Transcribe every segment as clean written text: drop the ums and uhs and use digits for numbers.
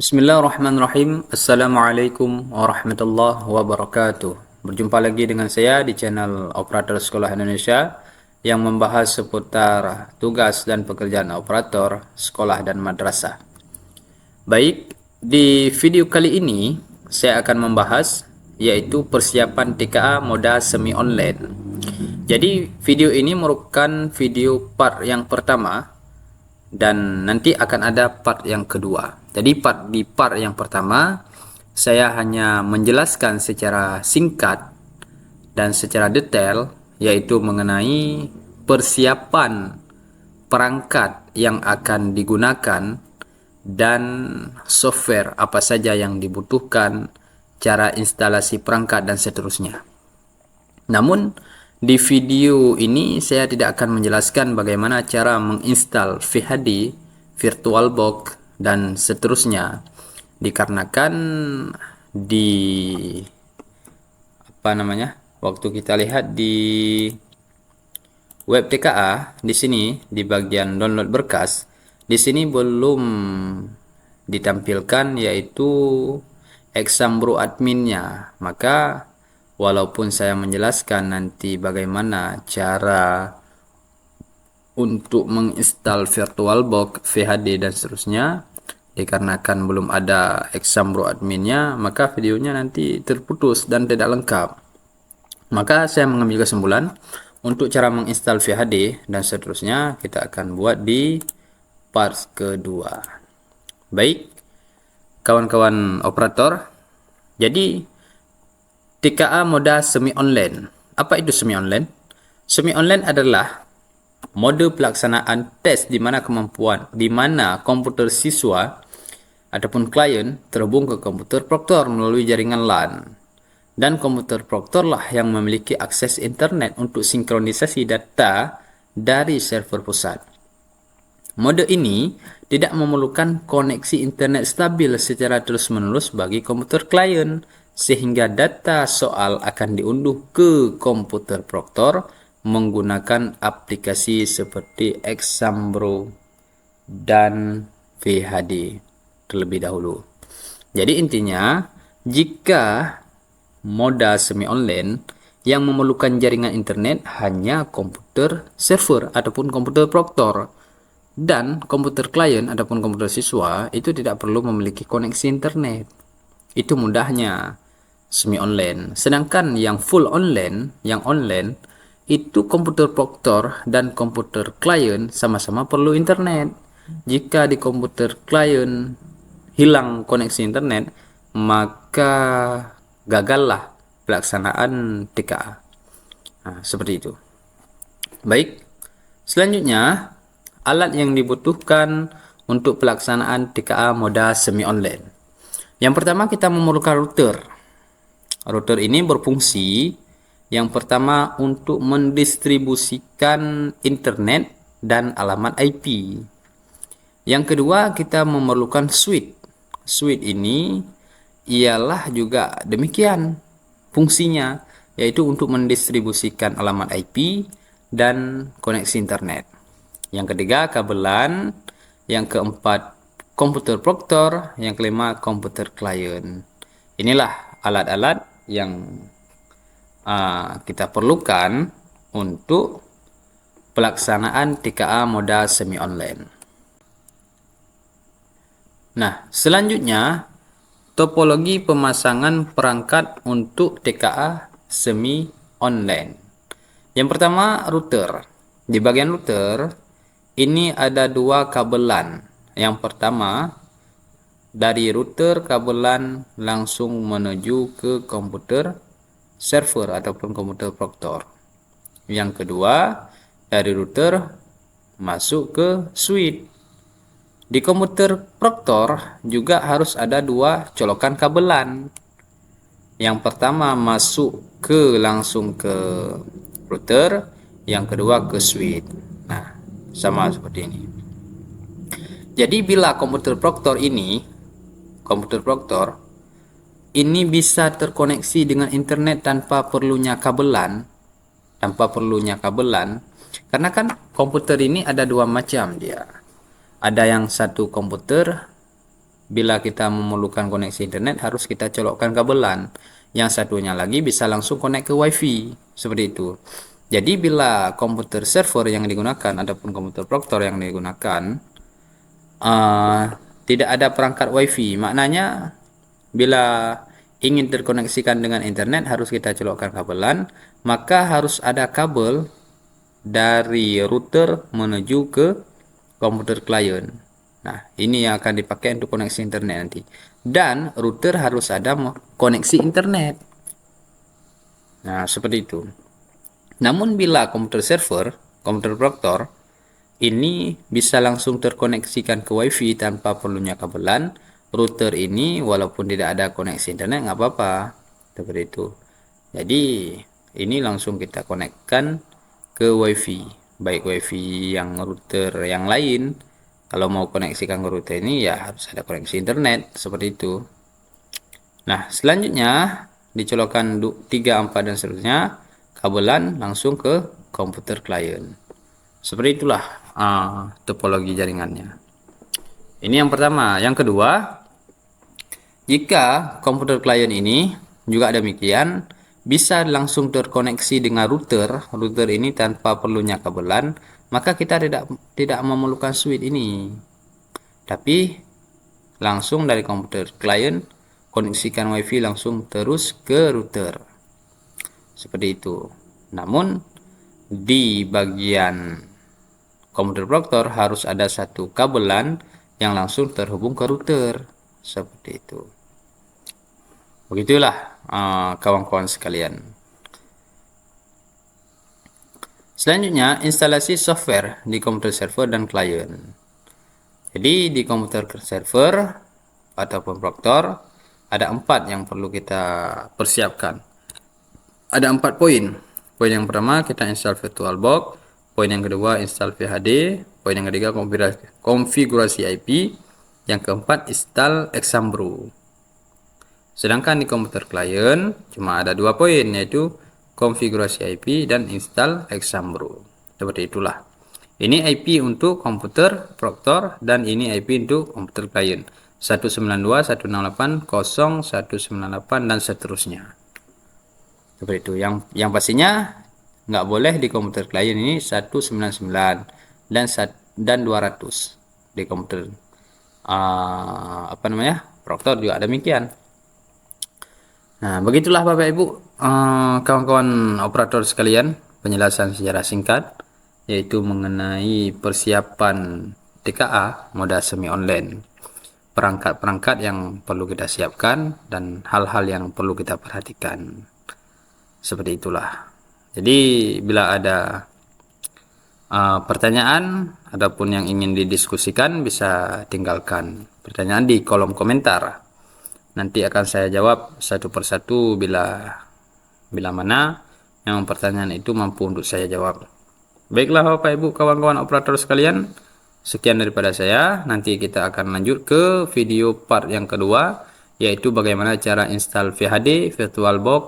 Bismillahirrahmanirrahim. Assalamualaikum warahmatullahi wabarakatuh. Berjumpa lagi dengan saya di channel Operator Sekolah Indonesia yang membahas seputar tugas dan pekerjaan operator sekolah dan madrasah. Baik, di video kali ini saya akan membahas yaitu persiapan TKA moda semi online. Jadi video ini merupakan video part yang pertama dan nanti akan ada part yang kedua. Jadi di part yang pertama saya hanya menjelaskan secara singkat dan secara detail yaitu mengenai persiapan perangkat yang akan digunakan dan software apa saja yang dibutuhkan, cara instalasi perangkat dan seterusnya. Namun di video ini saya tidak akan menjelaskan bagaimana cara menginstal VHD, VirtualBox dan seterusnya, dikarenakan di waktu kita lihat di web TKA di sini di bagian download berkas, di sini belum ditampilkan yaitu Exambro adminnya. Maka walaupun saya menjelaskan nanti bagaimana cara untuk menginstal VirtualBox, VHD dan seterusnya, dikarenakan belum ada Exambro adminnya, maka videonya nanti terputus dan tidak lengkap. Maka saya mengambil kesimpulan untuk cara menginstal VHD dan seterusnya kita akan buat di part kedua. Baik, kawan-kawan operator, jadi TKA moda semi online. Apa itu semi online? Semi online adalah mode pelaksanaan tes di mana komputer siswa ataupun klien terhubung ke komputer proktor melalui jaringan LAN. Dan komputer proktor lah yang memiliki akses internet untuk sinkronisasi data dari server pusat. Mode ini tidak memerlukan koneksi internet stabil secara terus-menerus bagi komputer klien, sehingga data soal akan diunduh ke komputer proktor menggunakan aplikasi seperti Exambro dan VHD terlebih dahulu. Jadi intinya, jika moda semi online yang memerlukan jaringan internet hanya komputer server ataupun komputer proktor, dan komputer klien ataupun komputer siswa itu tidak perlu memiliki koneksi internet. Itu mudahnya semi online. Sedangkan yang full online, yang online, itu komputer proktor dan komputer klien sama-sama perlu internet. Jika di komputer klien hilang koneksi internet, maka gagallah pelaksanaan TKA. Nah, seperti itu. Baik, selanjutnya alat yang dibutuhkan untuk pelaksanaan TKA moda semi online. Yang pertama kita memerlukan router. Router ini berfungsi yang pertama untuk mendistribusikan internet dan alamat IP. Yang kedua kita memerlukan switch. Switch ini ialah juga demikian fungsinya, yaitu untuk mendistribusikan alamat IP dan koneksi internet. Yang ketiga kabelan, yang keempat komputer proktor, yang kelima komputer klien. Inilah alat-alat yang kita perlukan untuk pelaksanaan TKA moda semi online. Nah, selanjutnya topologi pemasangan perangkat untuk TKA semi online. Yang pertama router. Di bagian router ini ada dua kabelan. Yang pertama dari router kabelan langsung menuju ke komputer server ataupun komputer proktor. Yang kedua dari router masuk ke switch. Di komputer proktor juga harus ada dua colokan kabelan. Yang pertama masuk langsung ke router, yang kedua ke switch. Nah, sama seperti ini. Jadi bila komputer proktor ini bisa terkoneksi dengan internet tanpa perlunya kabelan, karena kan komputer ini ada dua macam dia. Ada yang satu komputer bila kita memerlukan koneksi internet harus kita colokkan kabelan. Yang satunya lagi bisa langsung connect ke WiFi, seperti itu. Jadi bila komputer server yang digunakan ataupun komputer Proctor yang digunakan uh, tidak ada perangkat WiFi, maknanya bila ingin terkoneksikan dengan internet harus kita colokkan kabelan, maka harus ada kabel dari router menuju ke komputer klien. Nah, ini yang akan dipakai untuk koneksi internet nanti. Dan router harus ada koneksi internet. Nah, seperti itu. Namun bila komputer server, komputer Proctor, ini bisa langsung terkoneksikan ke WiFi tanpa perlunya kabelan. Router ini walaupun tidak ada koneksi internet nggak apa-apa. Seperti itu. Jadi ini langsung kita konekkan ke WiFi. Baik WiFi yang router yang lain. Kalau mau koneksikan ke router ini ya harus ada koneksi internet. Seperti itu. Nah, selanjutnya dicolokkan 3, 4 dan seterusnya, kabelan langsung ke komputer klien. Seperti itulah topologi jaringannya. Ini yang pertama. Yang kedua, jika komputer klien ini juga demikian, bisa langsung terkoneksi dengan router ini tanpa perlunya kabelan, maka kita tidak memerlukan switch ini. Tapi langsung dari komputer klien koneksikan WiFi langsung terus ke router. Seperti itu. Namun di bagian komputer Proctor harus ada satu kabelan yang langsung terhubung ke router. Seperti itu. Begitulah kawan-kawan sekalian. Selanjutnya, instalasi software di komputer server dan klien. Jadi di komputer server ataupun Proctor ada 4 yang perlu kita persiapkan. Ada 4 poin. Poin yang pertama kita install VirtualBox. Poin yang kedua install VHD. Poin yang ketiga konfigurasi IP. Yang keempat install Exambro. Sedangkan di komputer klien cuma ada 2 poin, yaitu konfigurasi IP dan install Exambro. Seperti itulah. Ini IP untuk komputer Proctor dan ini IP untuk komputer klien. 192, 168, 0, 198 dan seterusnya. Seperti itu. Yang pastinya nggak boleh di komputer klien ini 199 dan 200 di komputer Proctor juga demikian. Nah, begitulah Bapak Ibu kawan-kawan operator sekalian, penjelasan secara singkat yaitu mengenai persiapan TKA moda semi online, perangkat-perangkat yang perlu kita siapkan dan hal-hal yang perlu kita perhatikan. Seperti itulah. Jadi bila ada pertanyaan ataupun yang ingin didiskusikan, bisa tinggalkan pertanyaan di kolom komentar. Nanti akan saya jawab satu persatu bila mana yang pertanyaan itu mampu untuk saya jawab. Baiklah Bapak Ibu kawan-kawan operator sekalian, sekian daripada saya. Nanti kita akan lanjut ke video part yang kedua, yaitu bagaimana cara install VHD, VirtualBox,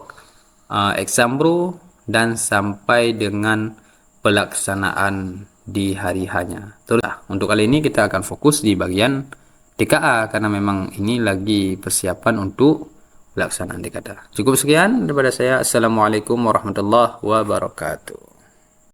Exambro, dan sampai dengan pelaksanaan di hari hanya. Terus untuk kali ini kita akan fokus di bagian TKA karena memang ini lagi persiapan untuk pelaksanaan TKA. Cukup sekian daripada saya. Assalamualaikum warahmatullahi wabarakatuh.